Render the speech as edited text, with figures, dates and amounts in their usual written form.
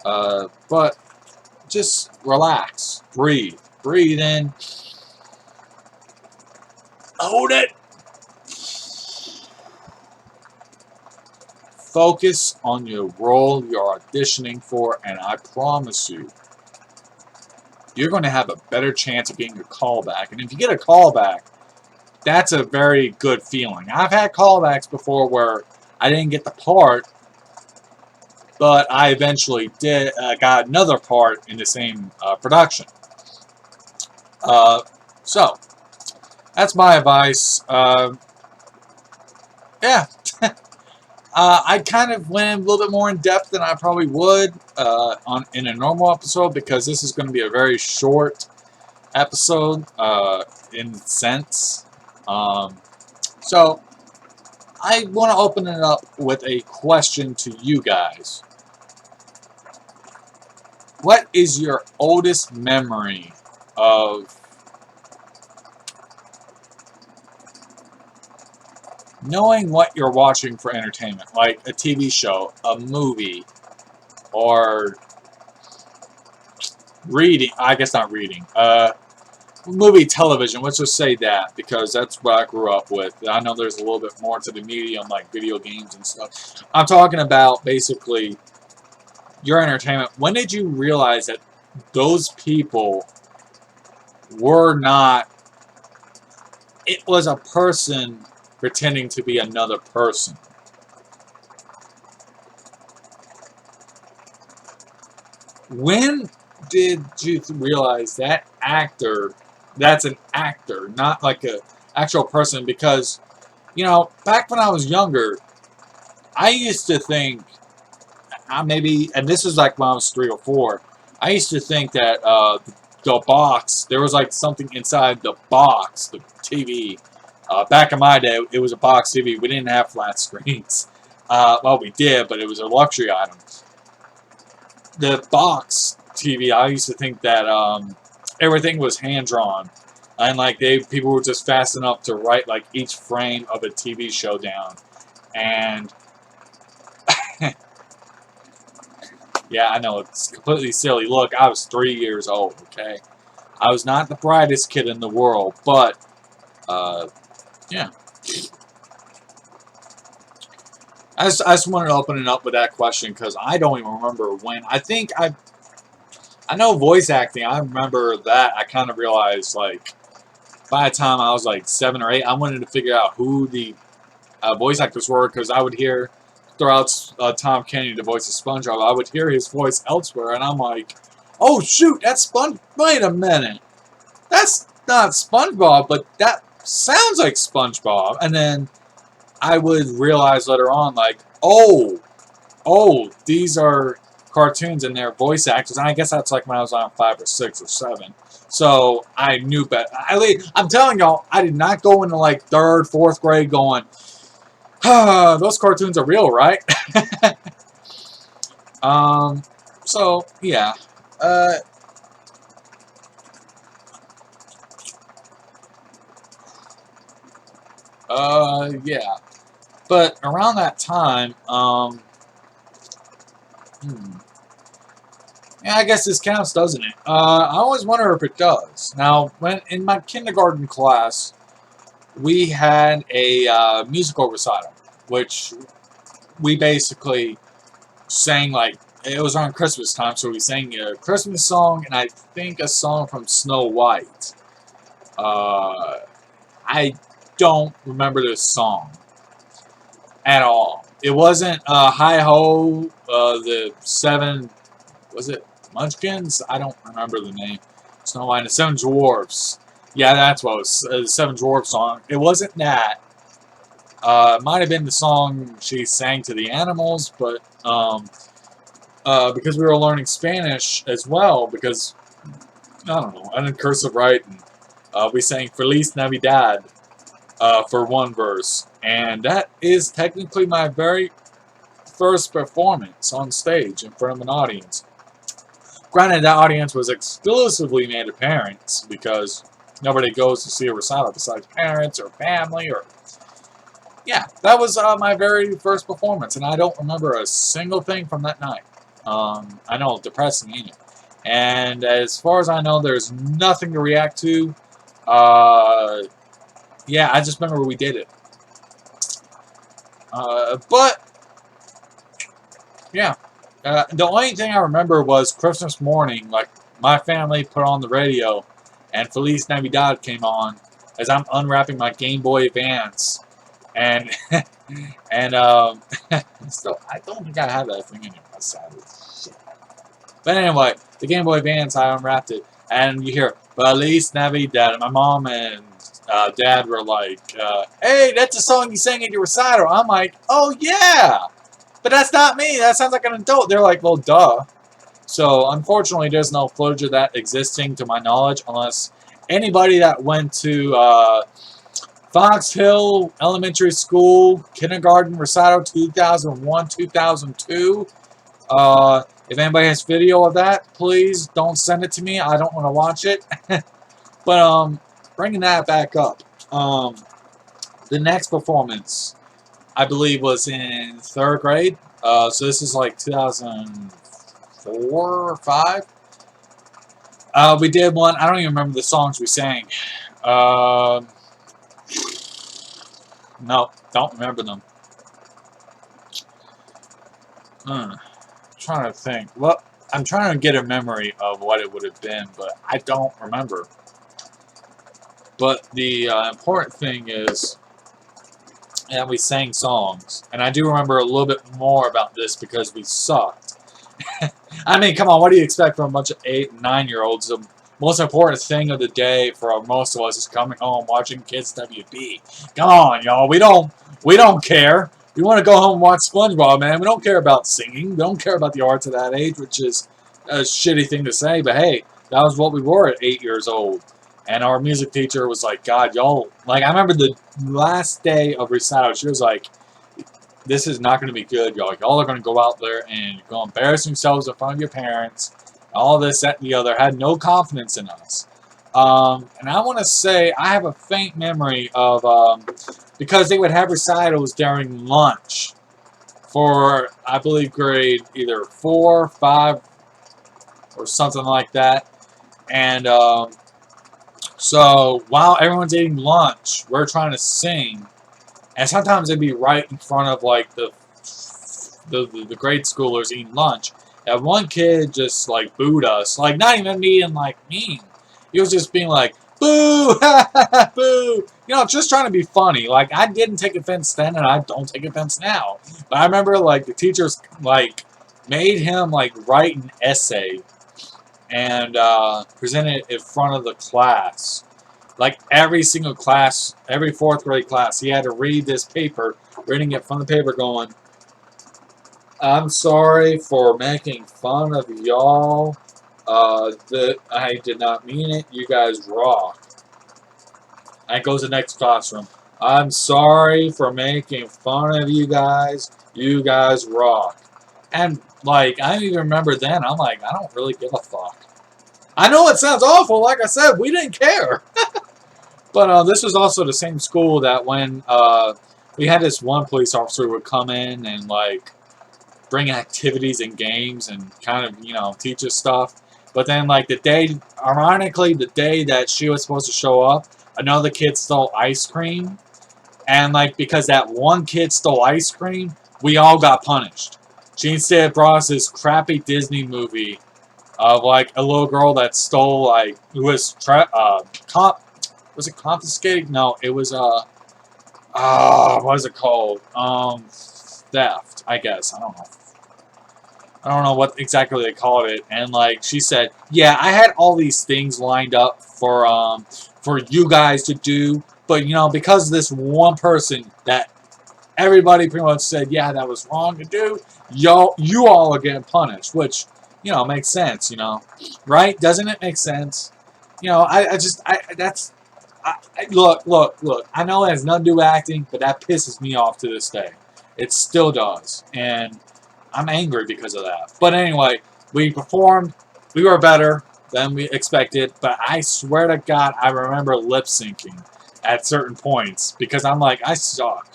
But just relax, breathe in, hold it, focus on your role you're auditioning for, and I promise you, you're going to have a better chance of getting a callback. And if you get a callback, that's a very good feeling. I've had callbacks before where I didn't get the part, but I eventually did got another part in the same production. Uh, so that's my advice. Yeah, I kind of went a little bit more in depth than I probably would on in a normal episode because this is going to be a very short episode in sense. Um, so I want to open it up with a question to you guys. What is your oldest memory of knowing what you're watching for entertainment, like a TV show, a movie, or reading? I guess not reading. Movie, television. Let's just say that because that's what I grew up with. I know there's a little bit more to the medium, like video games and stuff. I'm talking about basically your entertainment. When did you realize that those people were not? It was a person pretending to be another person. When did you realize that actor, that's an actor, not like a actual person? Because, back when I was younger, I used to think, maybe, and this is like when I was 3 or 4, I used to think that the box, there was like something inside the box, the TV. Back in my day, it was a box TV. We didn't have flat screens. Well, we did, but it was a luxury item. The box TV, I used to think that everything was hand drawn, and like people were just fast enough to write like each frame of a TV show down, and yeah, I know it's completely silly. Look, I was 3 years old. Okay, I was not the brightest kid in the world, but yeah. I just wanted to open it up with that question because I don't even remember when. I know voice acting. I remember that. I kind of realized like by the time I was like 7 or 8, I wanted to figure out who the voice actors were because I would hear throughout Tom Kenny, the voice of SpongeBob, I would hear his voice elsewhere, and I'm like, oh shoot, that's Sponge. Wait a minute, that's not SpongeBob, but that sounds like SpongeBob. And then I would realize later on, like, these are cartoons and they're voice actors. And I guess that's like when I was on 5 or 6 or 7. So I knew better. I'm telling y'all, I did not go into like 3rd, 4th grade going, those cartoons are real, right? um, so yeah. Uh, yeah. But around that time, hmm, yeah, I guess this counts, doesn't it? I always wonder if it does. Now, when in my kindergarten class, we had a musical recital, which we basically sang like it was on Christmas time, so we sang a Christmas song and I think a song from Snow White. Uh, I don't remember this song at all. It wasn't Hi Ho, the seven, was it Munchkins? I don't remember the name. Snow White and the Seven Dwarfs. Yeah, that's what it was. The Seven Dwarfs song. It wasn't that. It might have been the song she sang to the animals, but because we were learning Spanish as well, because I don't know, I didn't cursive right, and we sang Feliz Navidad for one verse, and that is technically my very first performance on stage in front of an audience. Granted, that audience was exclusively made of parents because nobody goes to see a recital besides parents or family or. Yeah, that was my very first performance, and I don't remember a single thing from that night. I know, depressing, ain't it? And as far as I know, there's nothing to react to. Uh, yeah, I just remember we did it. But yeah, the only thing I remember was Christmas morning. Like my family put on the radio, and Feliz Navidad came on as I'm unwrapping my Game Boy Advance, and and still I don't think I have that thing anymore. Sadly, shit. But anyway, the Game Boy Advance, I unwrapped it, and you hear Feliz Navidad. And my mom and dad were like, "Hey, that's a song you sang at your recital." I'm like, "Oh yeah." But that's not me. That sounds like an adult. They're like, well, duh. So, unfortunately, there's no footage of that existing to my knowledge, unless anybody that went to Fox Hill Elementary School, Kindergarten Recital 2001, 2002. If anybody has video of that, please don't send it to me. I don't want to watch it. But bringing that back up, the next performance, I believe, was in 3rd grade. So this is like 2004 or 5. We did one. I don't even remember the songs we sang. Uh, no, don't remember them. Trying to think. Well, I'm trying to get a memory of what it would have been, but I don't remember. But the important thing is that we sang songs. And I do remember a little bit more about this because we sucked. I mean, come on, what do you expect from a bunch of 8 and 9-year-olds? The most important thing of the day for most of us is coming home watching Kids WB. Come on, y'all. We don't care. We want to go home and watch SpongeBob, man. We don't care about singing. We don't care about the arts at that age, which is a shitty thing to say. But hey, that was what we were at 8 years old. And our music teacher was like, God, y'all. Like, I remember the last day of recital, she was like, this is not going to be good, y'all. Y'all are going to go out there and go embarrass yourselves in front of your parents. All this, that, and the other. Had no confidence in us. And I want to say, I have a faint memory of, because they would have recitals during lunch for, I believe, grade either 4, 5, or something like that. And so while everyone's eating lunch, we're trying to sing. And sometimes it'd be right in front of like the grade schoolers eating lunch. And one kid just like booed us, like not even being like mean. He was just being like, "Boo, boo," you know, just trying to be funny. Like I didn't take offense then, and I don't take offense now. But I remember like the teachers like made him like write an essay and present it in front of the class. Like every single class, every 4th grade class, he had to read this paper, reading it from the paper going, I'm sorry for making fun of y'all. That I did not mean it. You guys rock. And goes to the next classroom. I'm sorry for making fun of you guys. You guys rock. And like, I even remember then, I'm like, I don't really give a fuck. I know it sounds awful. Like I said, we didn't care. But this was also the same school that when we had this one police officer who would come in and like bring activities and games and kind of, you know, teach us stuff. But then like the day, ironically, the day that she was supposed to show up, another kid stole ice cream. And like because that one kid stole ice cream, we all got punished. She instead brought us this crappy Disney movie of like a little girl that stole like who was was it confiscated? No, it was what is it called? Theft, I guess. I don't know. I don't know what exactly they called it. And like she said, yeah, I had all these things lined up for you guys to do, but you know, because of this one person that everybody pretty much said, yeah, that was wrong to do, you all are getting punished, which, you know, makes sense, you know, right? Doesn't it make sense? You know, look. I know it has nothing to do with acting, but that pisses me off to this day. It still does, and I'm angry because of that. But anyway, we performed. We were better than we expected, but I swear to God, I remember lip syncing at certain points because I'm like, I suck.